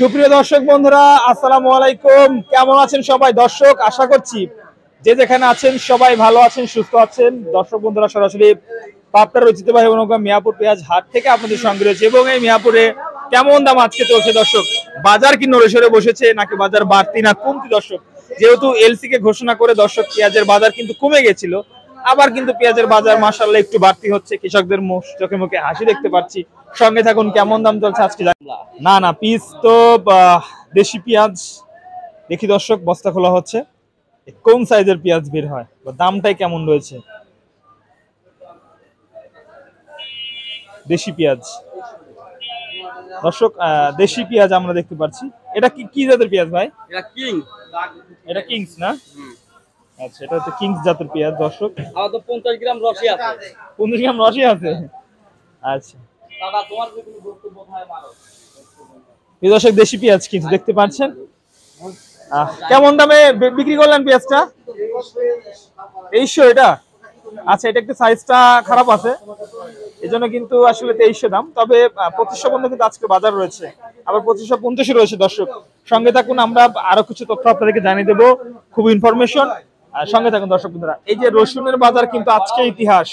সুপ্রিয় দর্শক বন্ধুরা, আসসালামু আলাইকুম। কেমন আছেন সবাই? দর্শক, আশা করছি যে যেখানে আছেন সবাই ভালো আছেন, সুস্থ আছেন। দর্শক বন্ধুরা, সরাসরি পাবনার ঐতিহ্যবাহী মিয়াপুর পেঁয়াজ হাট থেকে আপনাদের সঙ্গে রয়েছে। এবং এই মিয়াপুরে কেমন দাম আজকে চলছে দর্শক? বাজার কি নড়েচড়ে বসেছে নাকি বাজার বাড়তি না কমতি? দর্শক, যেহেতু এলসি কে ঘোষণা করে দর্শক পেঁয়াজের বাজার কিন্তু কমে গেছিল, আবার কিন্তু পেঁয়াজের বাজার মাশাআল্লাহ একটু বাড়তি হচ্ছে। কৃষকদের চোখে মুখে হাসি দেখতে পাচ্ছি। সঙ্গে থাকুন, কেমন দাম চলছে আজকে না না পিস তো দেশি পেঁয়াজ দেখি দর্শক, বস্তা খোলা হচ্ছে। কোন সাইজের পেঁয়াজ বের হয় বা দামটাই কেমন রয়েছে? দেশি পেঁয়াজ দর্শক, দেশি পেঁয়াজ আমরা দেখতে পাচ্ছি। এটা কি কি জাতের পেঁয়াজ ভাই? এটা কিং, এটা কিংস না? আচ্ছা, এটা হচ্ছে কিংস জাতের পেঁয়াজ দর্শক। আমার তো 50 গ্রাম রসই আছে। 50 গ্রাম রসই আছে? আচ্ছা দাদা, তোমার কি কোনো বক্তব্য হয় মারো? এই দর্শক, দেশি পেঁয়াজ কিন্তু দেখতে পাচ্ছেন। কেমন দামে বিক্রি করলেন পেঁয়াজটা? 2300 এটা? আচ্ছা, এটা একটু সাইজটা খারাপ আছে, এজন্য কিন্তু আসলে 2300 দাম। তবে 2500 পর্যন্ত কিন্তু আজকে বাজার রয়েছে, আবার 2550 রয়েছে। দর্শক সঙ্গে থাকুন, আমরা আরো কিছু তথ্য আপনাদেরকে জানিয়ে দেবো, খুব ইনফরমেশন। সঙ্গে থাকুন দর্শক বন্ধুরা। এই যে রসুনের বাজার কিন্তু আজকে ইতিহাস।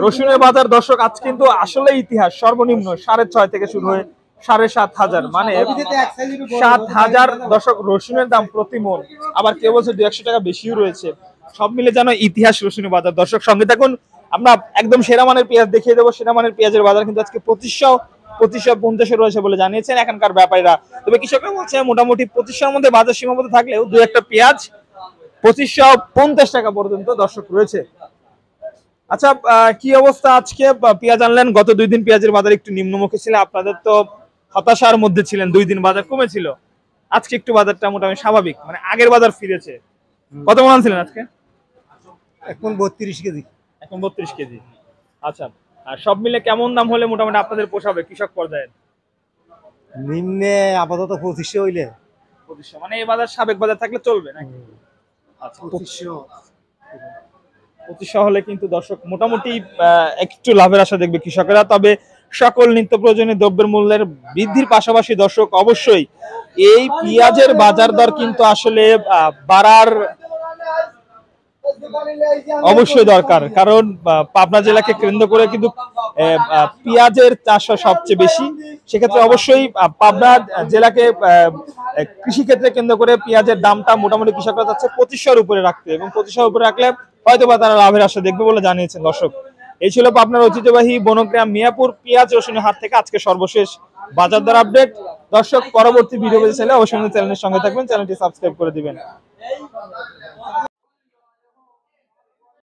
রসুনের বাজার দর্শক আজ কিন্তু আসলে ইতিহাস। সর্বনিম্ন 6.5 থেকে শুরু হয়ে 7,500, মানে 7,000 দর্শক রসুনের দাম প্রতি মন। আবার কেউ বলছে 200 টাকা বেশিও রয়েছে। সব মিলে যেন ইতিহাস রসুনের বাজার। দর্শক সঙ্গে থাকুন, আমরা একদম সেরা মানের পেঁয়াজ দেখিয়ে দেবো। সেরা মানের পেঁয়াজের বাজার কিন্তু আজকে 2550 রয়েছে বলে জানিয়েছেন এখানকার ব্যাপারীরা। তবে কৃষকরা বলছে মোটামুটি 2500-র মধ্যে বাজার সীমাবদ্ধ থাকলেও দু একটা পেঁয়াজ 2550 টাকা পর্যন্ত দর্শক রয়েছে। আচ্ছা, কি অবস্থা আজকে? পেঁয়াজ আনলেন, গত 2 দিন পেঁয়াজের বাজার একটু নিম্নমুখী ছিল, আপনাদের তো হতাশার মধ্যে ছিলেন। 2 দিন বাজার কমেছিল, আজকে একটু বাজারটা মোটামুটি স্বাভাবিক, মানে আগের বাজার ফিরেছে। কত মন আনছিলেন আজকে? এখন 32 কেজি। এখন 32 কেজি। আচ্ছা, আর সব মিলে কেমন দাম হলে মোটামুটি আপনাদের পোষাবে কৃষক পর্যায়ে? নিম্নে আপাতত 2500 হইলে। 2500 মানে এই বাজার সাবেক বাজার থাকলে চলবে নাকি? আচ্ছা, 2500 হলে কিন্তু দর্শক মোটামুটি একটু লাভের আশা দেখবে কৃষকেরা। তবে সকল নিত্য প্রয়োজনীয় দ্রব্যের মূল্যের বৃদ্ধির পাশাপাশি দর্শক অবশ্যই এই পেঁয়াজের বাজার দর কিন্তু আসলে বাড়ার অবশ্যই দরকার। কারণ পাবনা জেলাকে কেন্দ্র করে কিন্তু পেঁয়াজের চাষ সবচেয়ে বেশি। সেক্ষেত্রে অবশ্যই পাবনা জেলাকে কৃষি ক্ষেত্রে কেন্দ্র করে পেঁয়াজের দামটা মোটামুটি কৃষকরা চাচ্ছে 2500-র উপরে রাখতে, এবং 2500-র উপরে রাখলে হয়তো বা তারা লাভের আশা দেখবে বলে জানিয়েছেন। দর্শক, এই ছিল পাবনার ঐতিহ্যবাহী বনগ্রাম মিয়াপুর পেঁয়াজ রসুনের হাট থেকে আজকে সর্বশেষ বাজার দর আপডেট। দর্শক, পরবর্তী ভিডিও পেতে চাইলে অবশ্যই চ্যানেলের সঙ্গে থাকবেন, চ্যানেলটি সাবস্ক্রাইব করে দিবেন।